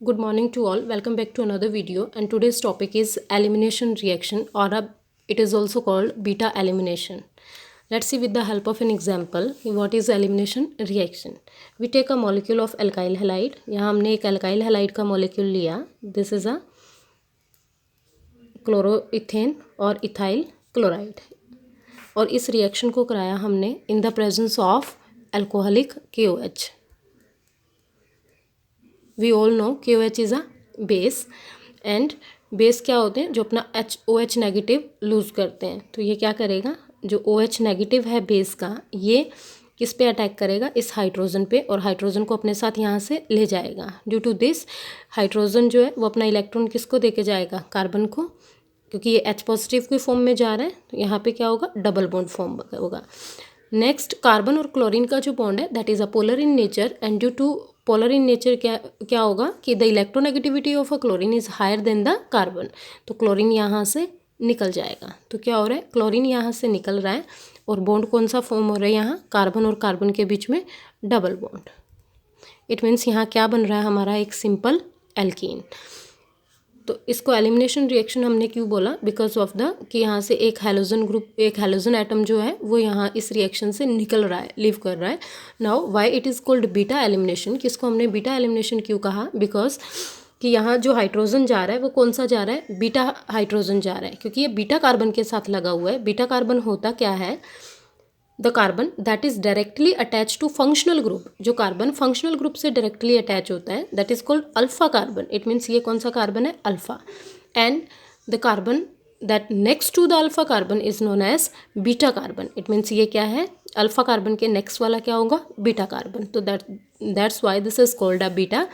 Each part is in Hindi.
Good morning to all. Welcome back to another video, and today's topic is elimination reaction, or it is also called beta elimination. Let's see with the help of an example what is elimination reaction. We take a molecule of alkyl halide. यहाँ हमने एक alkyl halide का molecule लिया. This is a chloroethane और ethyl chloride. और इस रिएक्शन को कराया हमने in the presence of alcoholic KOH. We all know KOH is a base and base क्या होते हैं जो अपना OH नेगेटिव लूज़ करते हैं. तो ये क्या करेगा, जो OH नेगेटिव है बेस का, ये किस पे अटैक करेगा, इस हाइड्रोजन पे, और हाइड्रोजन को अपने साथ यहाँ से ले जाएगा. ड्यू टू दिस हाइड्रोजन जो है वो अपना इलेक्ट्रॉन किसको दे के जाएगा, कार्बन को, क्योंकि ये H पॉजिटिव की फॉर्म में जा रहा है. तो यहाँ पे क्या होगा, डबल बॉन्ड फॉर्म होगा. नेक्स्ट, कार्बन और क्लोरीन का जो बॉन्ड है that is a polar in nature, and due to polar in nature क्या होगा कि the electronegativity of a chlorine is higher than the carbon. तो क्लोरीन यहाँ से निकल जाएगा. तो क्या हो रहा है, क्लोरीन यहाँ से निकल रहा है और बॉन्ड कौन सा फॉर्म हो रहा है, यहाँ कार्बन और कार्बन के बीच में डबल बॉन्ड. इट मीन्स यहाँ क्या बन रहा है हमारा, एक सिंपल एल्कीन. तो इसको एलिमिनेशन रिएक्शन हमने क्यों बोला, बिकॉज ऑफ द कि यहाँ से एक हैलोजन ग्रुप, एक हैलोजन एटम जो है वो यहाँ इस रिएक्शन से निकल रहा है, लीव कर रहा है. Now why it is called beta elimination. किसको हमने बीटा एलिमिनेशन क्यों कहा, बिकॉज कि यहाँ जो हाइड्रोजन जा रहा है वो कौन सा जा रहा है, बीटा हाइड्रोजन जा रहा है, क्योंकि ये बीटा कार्बन के साथ लगा हुआ है. बीटा कार्बन होता क्या है, the carbon that is directly attach to functional group. जो कार्बन फंक्शनल ग्रुप से डायरेक्टली अटैच होता है that is called alpha carbon. It means ये कौन सा कार्बन है, alpha. And the carbon that next to the alpha carbon is known as beta carbon. It means ये क्या है, अल्फा कार्बन के नेक्स्ट वाला क्या होगा, बीटा कार्बन. तो that's why this is called a beta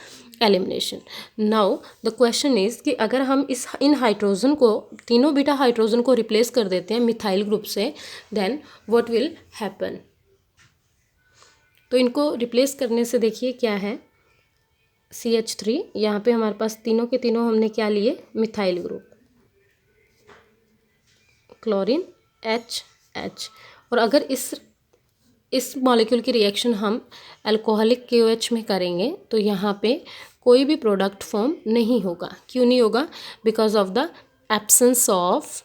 elimination. Now the question is कि अगर हम इन हाइड्रोजन को, तीनों बीटा हाइड्रोजन को रिप्लेस कर देते हैं मिथाइल ग्रुप से, देन व्हाट विल हैपन. तो इनको रिप्लेस करने से देखिए क्या है, CH3, यहाँ पे हमारे पास तीनों के तीनों हमने क्या लिए, मिथाइल ग्रुप, क्लोरीन H. और अगर इस मॉलिक्यूल की रिएक्शन हम अल्कोहलिक KOH में करेंगे तो यहाँ पे कोई भी प्रोडक्ट फॉर्म नहीं होगा. क्यों नहीं होगा, because of the absence of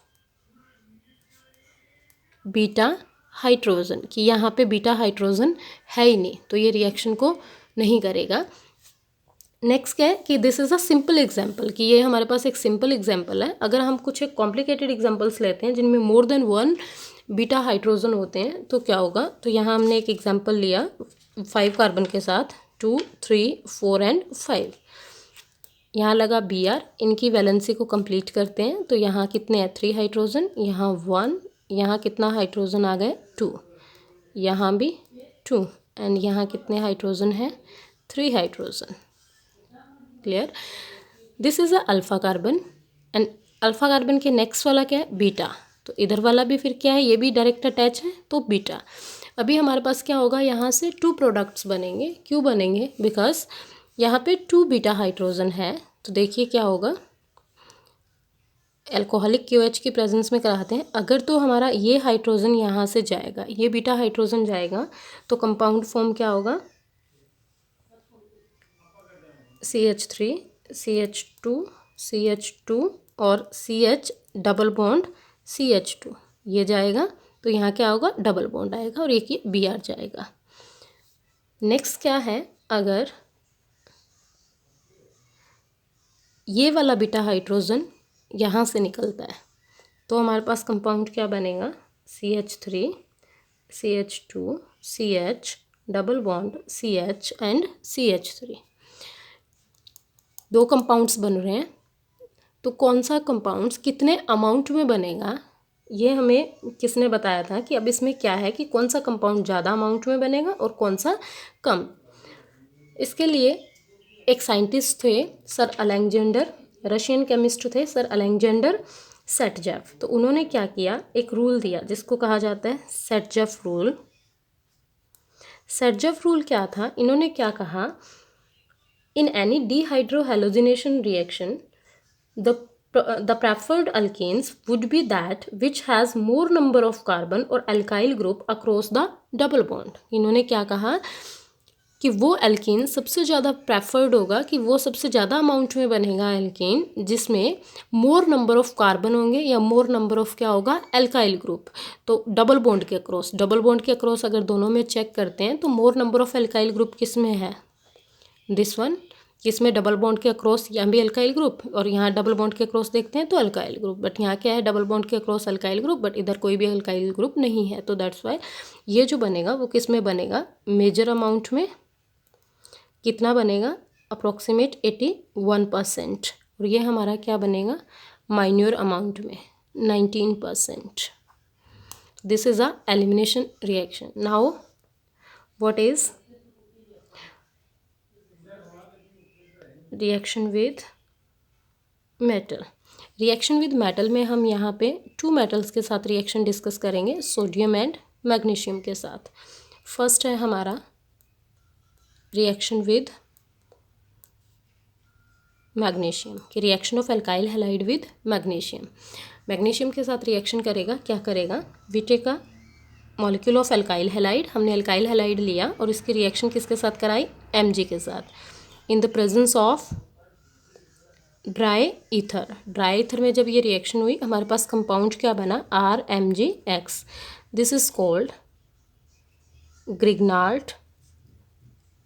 beta hydrogen, कि यहाँ पे बीटा हाइड्रोजन है ही नहीं, तो ये रिएक्शन को नहीं करेगा. नेक्स्ट क्या है कि this is a simple example, कि ये हमारे पास एक सिंपल एग्जाम्पल है. अगर हम कुछ एक कॉम्प्लिकेटेड एग्जाम्पल्स लेते हैं जिनमें more than one beta hydrogen होते हैं तो क्या होगा. तो यहाँ हमने एक एग्जाम्पल लिया 5 कार्बन के साथ 2, 3, 4 एंड 5. यहाँ लगा Br, इनकी वैलेंसी को कंप्लीट करते हैं. तो यहाँ कितने हैं, 3 हाइड्रोजन, यहाँ 1, यहाँ कितना हाइड्रोजन आ गए, 2, यहाँ भी 2, एंड यहाँ कितने हाइड्रोजन हैं, 3 hydrogen. Clear. This is a alpha carbon, and alpha carbon के नेक्स्ट वाला क्या है, बीटा. तो इधर वाला भी फिर क्या है, ये भी डायरेक्ट अटैच है, तो बीटा. अभी हमारे पास क्या होगा, यहाँ से 2 प्रोडक्ट्स बनेंगे. क्यों बनेंगे, बिकॉज यहाँ पे 2 बीटा हाइड्रोजन है. तो देखिए क्या होगा, अल्कोहलिक KOH की प्रेजेंस में कराते हैं. अगर तो हमारा ये हाइड्रोजन यहाँ से जाएगा, ये बीटा हाइड्रोजन जाएगा, तो कंपाउंड फॉर्म क्या होगा, CH3, CH2, CH2 और CH डबल बॉन्ड CH2, ये जाएगा. तो यहाँ क्या होगा, डबल बॉन्ड आएगा, और एक ये Br जाएगा. नेक्स्ट क्या है, अगर ये वाला बीटा हाइड्रोजन यहाँ से निकलता है तो हमारे पास कंपाउंड क्या बनेगा, CH3, CH2, CH double bond CH and CH3. 2 compounds बन रहे हैं. तो कौन सा कंपाउंड्स कितने अमाउंट में बनेगा, ये हमें किसने बताया था, कि अब इसमें क्या है कि कौन सा कंपाउंड ज़्यादा अमाउंट में बनेगा और कौन सा कम. इसके लिए एक साइंटिस्ट थे सर अलेक्जेंडर, रशियन केमिस्ट थे सर अलेक्जेंडर सेटजेव. तो उन्होंने क्या किया, एक रूल दिया जिसको कहा जाता है सेटजेव रूल. सेटजेव रूल क्या था, इन्होंने क्या कहा, in any dehydrohallucination reaction the preferred alkanes would be that which has more number of carbon or alkyl group across the double bond. इन्होंने क्या कहा, कि वो एल्केन सबसे ज़्यादा प्रेफर्ड होगा, कि वो सबसे ज़्यादा अमाउंट में बनेगा एल्केन जिसमें मोर नंबर ऑफ कार्बन होंगे या मोर नंबर ऑफ क्या होगा, एल्काइल ग्रुप। तो डबल बॉन्ड के अक्रॉस अगर दोनों में चेक करते हैं तो मोर नंबर ऑफ एल्काइल ग्रुप किस में है, दिस वन, इसमें डबल बॉन्ड के अक्रॉस यहाँ भी अल्काइल ग्रुप और यहाँ डबल बॉन्ड के अक्रॉस देखते हैं तो अल्काइल ग्रुप, बट यहाँ क्या है, डबल बॉन्ड के अक्रॉस अल्काइल ग्रुप, बट इधर कोई भी अल्काइल ग्रुप नहीं है। तो दैट्स वाई ये जो बनेगा वो किस में बनेगा, मेजर अमाउंट में कितना बनेगा, अप्रॉक्सीमेट 81%, और ये हमारा क्या बनेगा, माइन्योर अमाउंट में 19%। This is a elimination reaction. Now what is reaction with metal. Reaction with metal में हम यहाँ पे 2 मेटल्स के साथ रिएक्शन डिस्कस करेंगे, सोडियम एंड मैग्नीशियम के साथ। फर्स्ट है हमारा रिएक्शन विद मैग्नीशियम, कि reaction of alkyl halide with magnesium. Magnesium के साथ रिएक्शन करेगा, क्या करेगा, we take a molecule of alkyl halide, हमने एल्काइल हैलाइड लिया और इसकी रिएक्शन किसके साथ कराई, Mg के साथ, in the presence of dry ether. Dry ether में जब ये रिएक्शन हुई हमारे पास कंपाउंड क्या बना, RMgX। This is called Grignard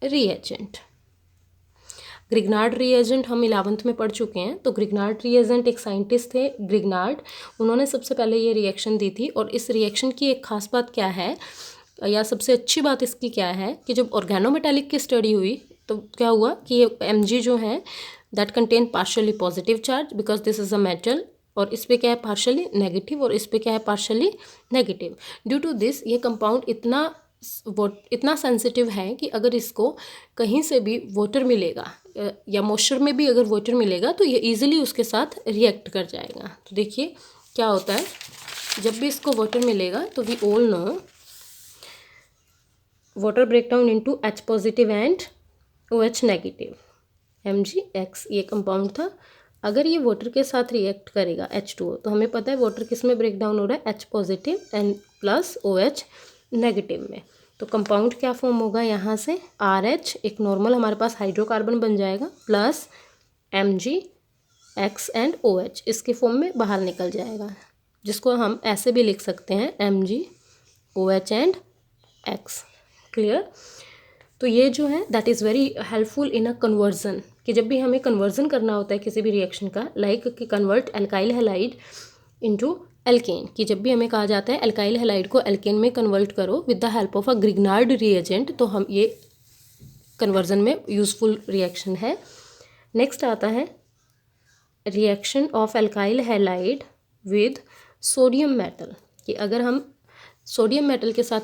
reagent. Grignard reagent हम 11th में पढ़ चुके हैं। तो ग्रिग्नार्ड रिएजेंट एक साइंटिस्ट थे ग्रिग्नार्ड, उन्होंने सबसे पहले ये रिएक्शन दी थी। और इस रिएक्शन की एक खास बात क्या है, या सबसे अच्छी बात इसकी क्या है, कि जब ऑर्गेनोमेटालिक की स्टडी हुई तो क्या हुआ कि ये Mg जो है that contain partially positive charge because this is a metal, और इस पे क्या है पार्शियली नेगेटिव, और इस पे क्या है partially negative. Due to this ये कंपाउंड इतना सेंसिटिव है कि अगर इसको कहीं से भी वाटर मिलेगा या मॉइस्चर में भी अगर वाटर मिलेगा तो ये इजीली उसके साथ रिएक्ट कर जाएगा। तो देखिए क्या होता है, जब भी इसको वाटर मिलेगा तो we all know water break down into H positive and OH negative, MgX ये कंपाउंड था। अगर ये वाटर के साथ रिएक्ट करेगा H2O, तो हमें पता है वाटर किस में ब्रेक डाउन हो रहा है, H positive and plus OH negative में। तो कंपाउंड क्या फॉर्म होगा यहाँ से, RH एक नॉर्मल हमारे पास हाइड्रोकार्बन बन जाएगा प्लस MgX एंड OH इसके फॉर्म में बाहर निकल जाएगा, जिसको हम ऐसे भी लिख सकते हैं MgOH एंड X। क्लियर। तो ये जो है that is very helpful in a conversion, कि जब भी हमें कन्वर्जन करना होता है किसी भी रिएक्शन का, लाइक कि convert alkyl halide into alkane, कि जब भी हमें कहा जाता है एल्काइल हैलाइड को एल्केन में कन्वर्ट करो with the help of a Grignard reagent, तो हम ये कन्वर्जन में यूज़फुल रिएक्शन है। नेक्स्ट आता है reaction of alkyl halide with sodium metal, कि अगर हम सोडियम मेटल के साथ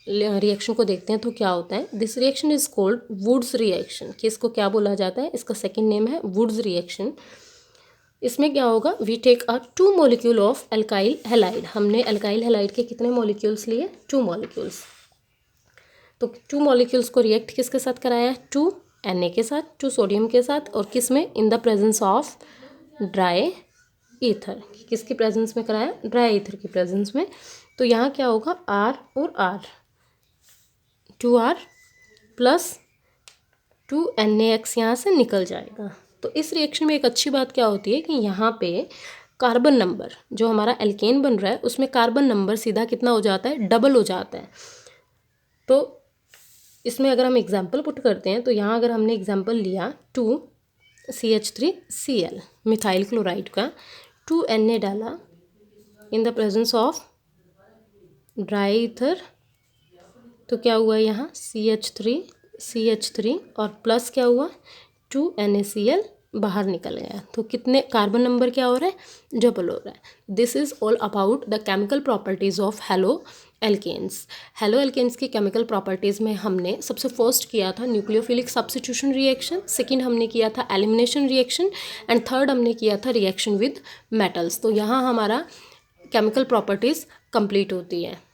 रिएक्शन को देखते हैं तो क्या होता है, this reaction is called Wurtz reaction, कि इसको क्या बोला जाता है, इसका सेकंड नेम है वुड्स रिएक्शन। इसमें क्या होगा, we take a 2 molecule of alkyl halide, हमने एल्काइल हैलाइड के कितने मॉलिक्यूल्स लिए, 2 मॉलिक्यूल्स। तो 2 मॉलिक्यूल्स को रिएक्ट किसके साथ कराया, 2 Na के साथ, 2 सोडियम के साथ, और किस में, in the presence of dry ether, किसकी प्रेजेंस में कराया, ड्राई ईथर की प्रेजेंस में। तो यहाँ क्या होगा, R और R, 2R प्लस 2NaX यहाँ से निकल जाएगा। तो इस रिएक्शन में एक अच्छी बात क्या होती है कि यहाँ पे कार्बन नंबर जो हमारा एल्केन बन रहा है उसमें कार्बन नंबर सीधा कितना हो जाता है, डबल हो जाता है। तो इसमें अगर हम एग्जाम्पल पुट करते हैं तो यहाँ अगर हमने एग्जाम्पल लिया 2CH3Cl मिथाइल क्लोराइड का, 2Na डाला in the presence of dry ether, तो क्या हुआ यहाँ CH3 और प्लस क्या हुआ 2NaCl बाहर निकल गया। तो कितने कार्बन नंबर क्या हो रहा है, डबल हो रहा है। This is all about the chemical properties of halo alkanes. Halo alkanes की केमिकल प्रॉपर्टीज़ में हमने सबसे फर्स्ट किया था न्यूक्लियोफिलिक सब्स्टिट्यूशन रिएक्शन, सेकंड हमने किया था एलिमिनेशन रिएक्शन, एंड थर्ड हमने किया था रिएक्शन विद मेटल्स। तो यहाँ हमारा केमिकल प्रॉपर्टीज़ कंप्लीट होती है।